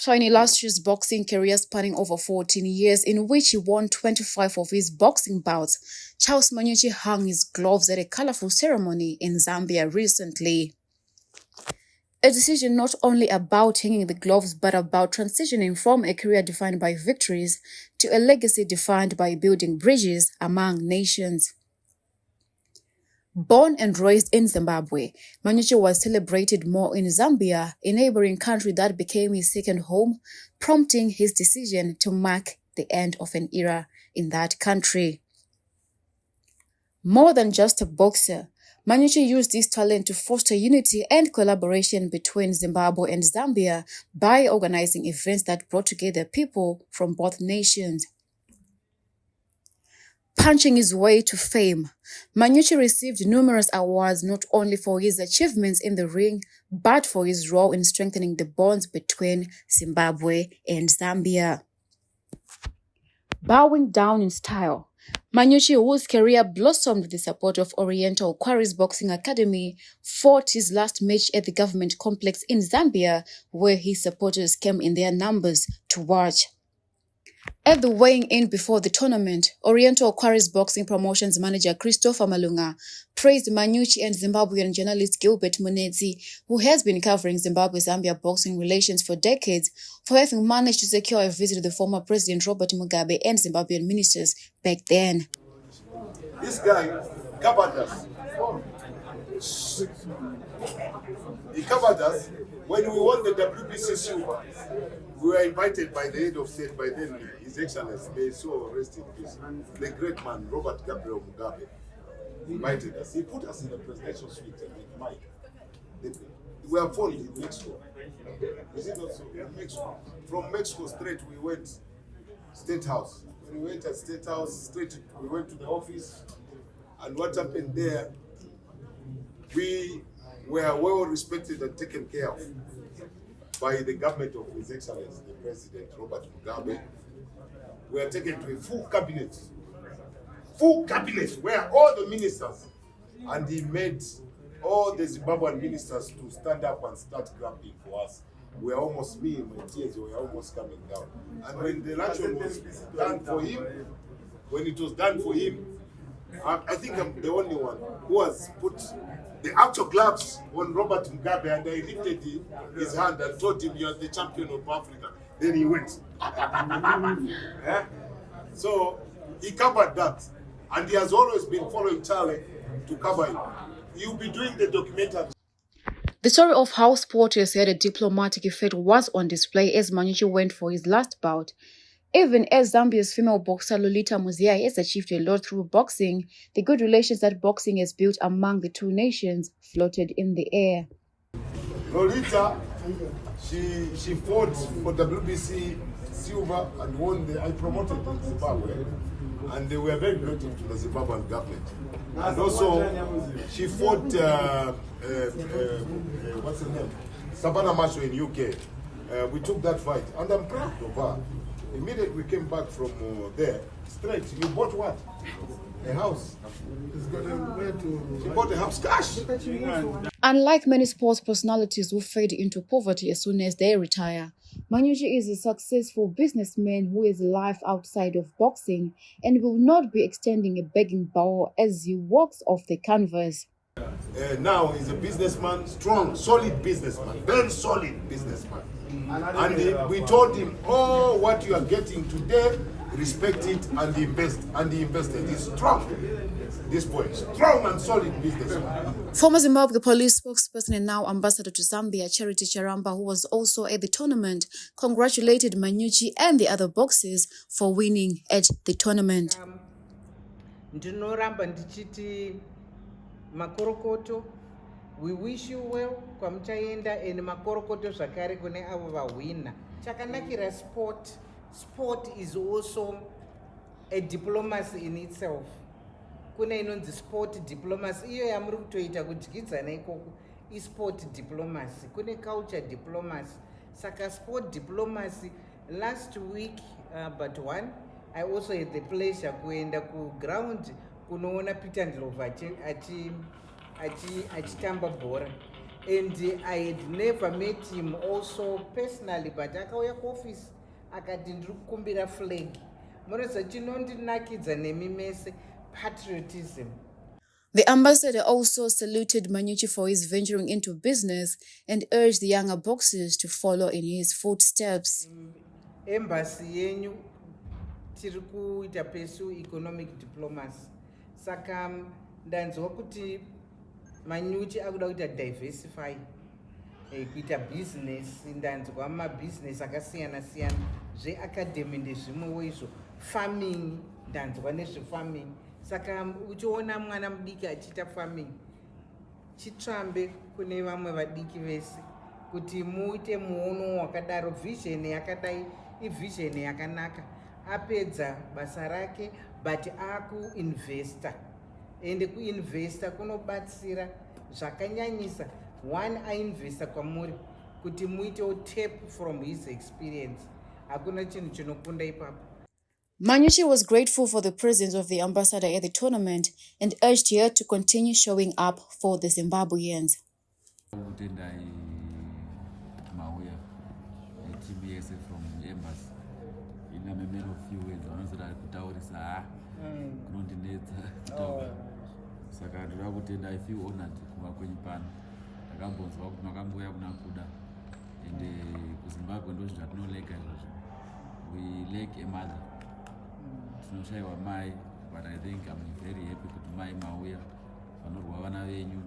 After an illustrious boxing career spanning over 14 years, in which he won 25 of his boxing bouts, Charles Manyuchi hung his gloves at a colorful ceremony in Zambia recently. A decision not only about hanging the gloves but about transitioning from a career defined by victories to a legacy defined by building bridges among nations. Born and raised in Zimbabwe, Manyuchi was celebrated more in Zambia, a neighboring country that became his second home, prompting his decision to mark the end of an era in that country. More than just a boxer, Manyuchi used his talent to foster unity and collaboration between Zimbabwe and Zambia by organizing events that brought together people from both nations. Punching his way to fame, Manyuchi received numerous awards not only for his achievements in the ring, but for his role in strengthening the bonds between Zimbabwe and Zambia. Bowing down in style, Manyuchi, whose career blossomed with the support of Oriental Quarries Boxing Academy, fought his last match at the government complex in Zambia, where his supporters came in their numbers to watch. At the weighing in before the tournament, Oriental Quarries Boxing Promotions manager Christopher Malunga praised Manyuchi and Zimbabwean journalist Gilbert Munetsi, who has been covering Zimbabwe-Zambia boxing relations for decades, for having managed to secure a visit to the former President Robert Mugabe and Zimbabwean ministers back then. This guy covered us. He covered us when we won the WBCC. We were invited by the head of state, by then His Excellency, may so rest in peace, the great man Robert Gabriel Mugabe invited us. He put us in the presidential suite with Mike. We were falling in Mexico. Is it not so? In Mexico. From Mexico straight we went State House. When we went at State House, straight we went to the office. And what happened there, we were well respected and taken care of by the government of His Excellency, the President Robert Mugabe. We are taken to a full cabinet where all the ministers, and he made all the Zimbabwean ministers to stand up and start clapping for us. We were almost, me and my tears were almost coming down. And when the luncheon was done for him, when it was done for him, I think I'm the only one who has put the actual gloves on Robert Mugabe, and I lifted his hand and told him, "You are the champion of Africa." Then he went. So he covered that, and he has always been following Charlie to cover him. He'll be doing the documentary. The story of how sport has had a diplomatic effect was on display as Manyuchi went for his last bout. Even as Zambia's female boxer Lolita Muziai has achieved a lot through boxing, the good relations that boxing has built among the two nations floated in the air. Lolita, she fought for WBC silver and won the, I promoted in Zimbabwe, and they were very grateful to the Zimbabwean government. And also, she fought, what's her name? Savannah Marshall in UK. We took that fight, and I'm proud of her. Immediately we came back from there, straight. You bought what? A house. She bought a house cash. Unlike many sports personalities who fade into poverty as soon as they retire, Manyuchi is a successful businessman who has a life outside of boxing and will not be extending a begging bowl as he walks off the canvas. Now he's a businessman, strong, solid businessman, very solid businessman. And we told him, oh, what you are getting today, respect it and invest. And he invested. He's strong. This boy, strong and solid businessman. Former Zimbabwe police spokesperson and now ambassador to Zambia, Charity Charamba, who was also at the tournament, congratulated Manyuchi and the other boxers for winning at the tournament. Makorokoto, we wish you well kwamuchaenda and makorokoto zvakare kune avo vahwina. Chakanakira sport is also a diplomacy in itself. Kune inonzi sport diplomacy, iyo yamuri kutoita kudyidzana ikoko sport diplomacy. Kune culture diplomacy. Saka sport diplomacy, last week but one, I also had the pleasure kuenda ku ground kunoona Peter Ndlovu achitamba bhora. And I had never met him also personally, but akauya kuoffice akati ndiri kukumbira flag. Munoziva chinondinakidza nemi mese patriotism. The ambassador also saluted Manyuchi for his venturing into business and urged the younger boxers to follow in his footsteps. Embassy yenyu tiri kuita pursue economic diplomacy. Saka ndanzwa kuti Manyuchi akuda kuita diversify kuita business, ndanzwa mabusiness akasiyana siyana zveacademy ndezvimwewo izvo, farming, ndanzwa nezvefarming. Saka uchiona mwana mudiki achiita farming, chitsvambe kune vamwe vadiki vese kuti muite muono wakadaro. Vision yakadai ivision yakanaka. Apedza basa rake but akuinvesta, ende kuinvesta kunobatsira zvakanyanyisa. One ainvesta kwamuri kuti muitewo tap from his experience. Hakuna chinhu chinokunda ipapo. Manyuchi was grateful for the presence of the ambassador at the tournament and urged her to continue showing up for the Zimbabweans. Saka ndira kutenda I feel honored kuva kwenyu pano. Ndakambonzwa kuti makambouya kuna kuda ende kuZimbabwe ndo zvinhu zvatinoleka izvozvo. We lack a mother. Tinoshayiwa mai, but I think I'm very happy kuti mai mauya panorwa vana venyu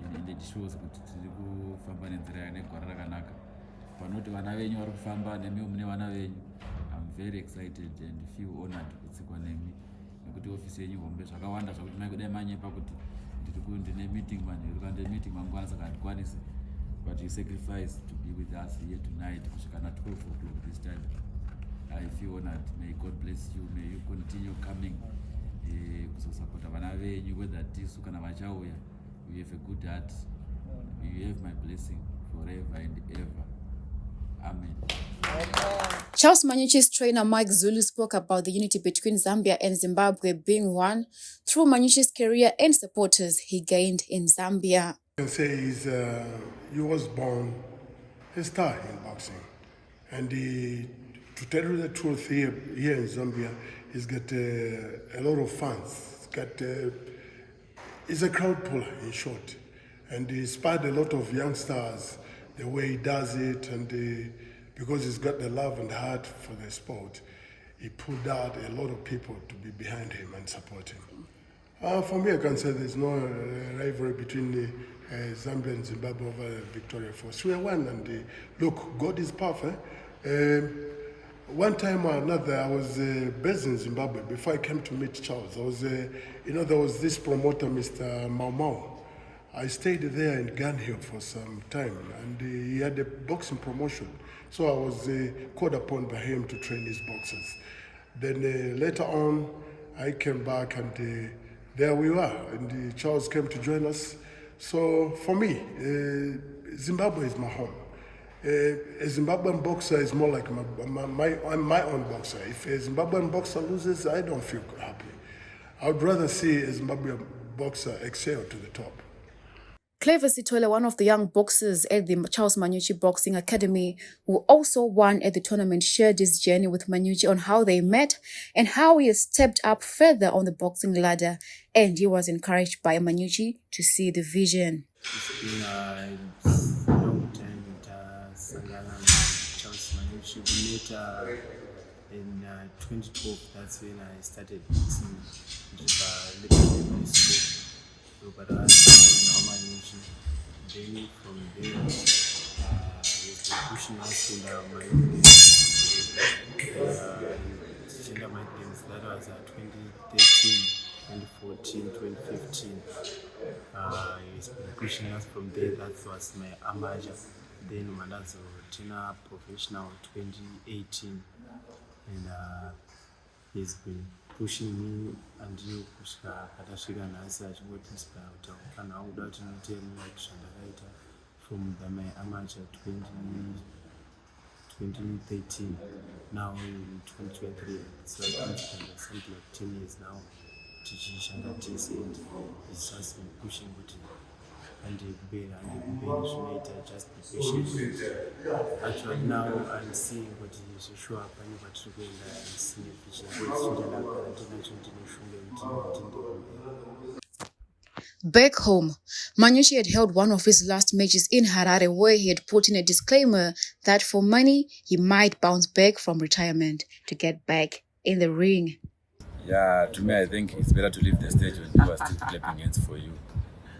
and it shows kuti tiri kufamba nenzira negwara rakanaka. Panoti vana venyu vari kufamba nemiwo mune vana venyu. I'm very excited and feel honored kutsikwa nemi. Nekuti ofisi yenyu hombe zvakawanda zvakuti mai kudai manyepa kuti ndine meeting meeting mangwana saka handikwanisi, but you sacrifice to be with us here tonight kusvika na 12 o'clock this time. I feel honored. May God bless you. May you continue coming kuzosapota vana venyu, whether tisu kana vachauya. You have a good heart. You have my blessing forever and ever. Amen. Charles Manyuchi's trainer Mike Zulu spoke about the unity between Zambia and Zimbabwe being one through Manyuchi's career and supporters he gained in Zambia. I can say he was born a star in boxing, and to tell you the truth, here in Zambia, he's got a lot of fans. He's a crowd puller, in short, and he inspired a lot of youngsters the way he does it, and because he's got the love and heart for the sport, he pulled out a lot of people to be behind him and support him. For me, I can say there's no rivalry between Zambia and Zimbabwe over Victoria Falls. We are one, and look, God is perfect. One time or another, I was based in Zimbabwe before I came to meet Charles. I was, there was this promoter, Mr. Mau. I stayed there in Gun Hill for some time, and he had a boxing promotion. So I was called upon by him to train his boxers. Then later on, I came back, and there we were, and Charles came to join us. So for me, Zimbabwe is my home. A Zimbabwean boxer is more like my own boxer. If a Zimbabwean boxer loses, I don't feel happy. I would rather see a Zimbabwean boxer excel to the top. Clever Sitole, one of the young boxers at the Charles Manyuchi Boxing Academy, who also won at the tournament, shared his journey with Manyuchi on how they met and how he has stepped up further on the boxing ladder, and he was encouraged by Manyuchi to see the vision. It's been a long time with Sangana and Charles Manyuchi. We met in 2012. That's when I started boxing with Little School. But I now Manyuchi. Then from there, he's been pushing us in my gender my games. That was 2013, 2014, 2015. He's been pushing us from there. That was my amateur. Then Mandazo Tina professional 2018, and he's been pushing me until kusvika patasvika nhasi achingotinspire kuti kana auda kuti nditemi zvandakaita from my amateur 2013 now in 2023. So I can spend something like 10 years now tichishanda tese, and he's just been pushing kuti handikupera zvinoita just be patient. Actually now I'm seeing kuti zvishuwa pane kwatiri kuenda sine vision zvindinagara ndinacho ndine shungu yekuti ndinde. Back home, Manyuchi had held one of his last matches in Harare where he had put in a disclaimer that for money, he might bounce back from retirement to get back in the ring. Yeah, to me, I think it's better to leave the stage when people are still clapping hands for you.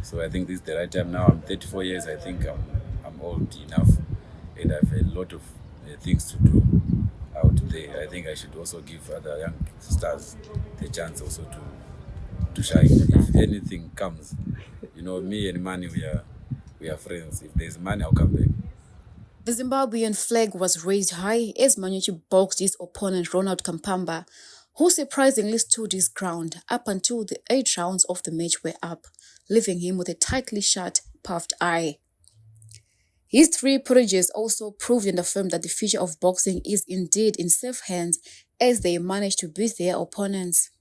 So I think this is the right time now. I'm 34 years. I think I'm old enough and I have a lot of things to do out there. I think I should also give other young stars the chance also to shine. If anything comes, me and money, we are friends. If there's money, I'll come back. The Zimbabwean flag was raised high as Manyuchi boxed his opponent Ronald Kampamba, who surprisingly stood his ground up until the 8 rounds of the match were up, leaving him with a tightly shut, puffed eye. His 3 portages also proved and affirmed that the future of boxing is indeed in safe hands as they managed to beat their opponents.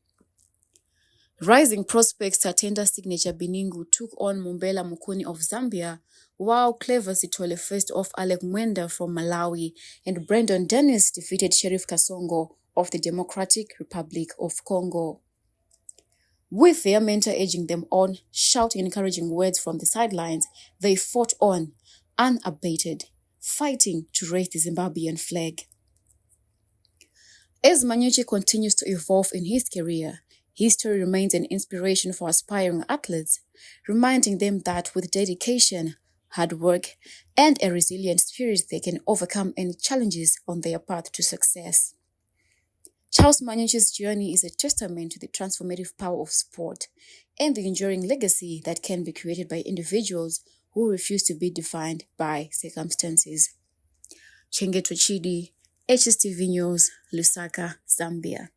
Rising prospects Tatenda signature Biningu took on Mumbela Mukuni of Zambia, while Clever Sitole faced off Alec Mwenda from Malawi, and Brandon Dennis defeated Sheriff Kasongo of the Democratic Republic of Congo. With their mentor urging them on, shouting encouraging words from the sidelines, they fought on, unabated, fighting to raise the Zimbabwean flag. As Manyuchi continues to evolve in his career, his story remains an inspiration for aspiring athletes, reminding them that with dedication, hard work, and a resilient spirit, they can overcome any challenges on their path to success. Charles Manyuchi's journey is a testament to the transformative power of sport and the enduring legacy that can be created by individuals who refuse to be defined by circumstances. Chengetwe Chidi, HSTV News, Lusaka, Zambia.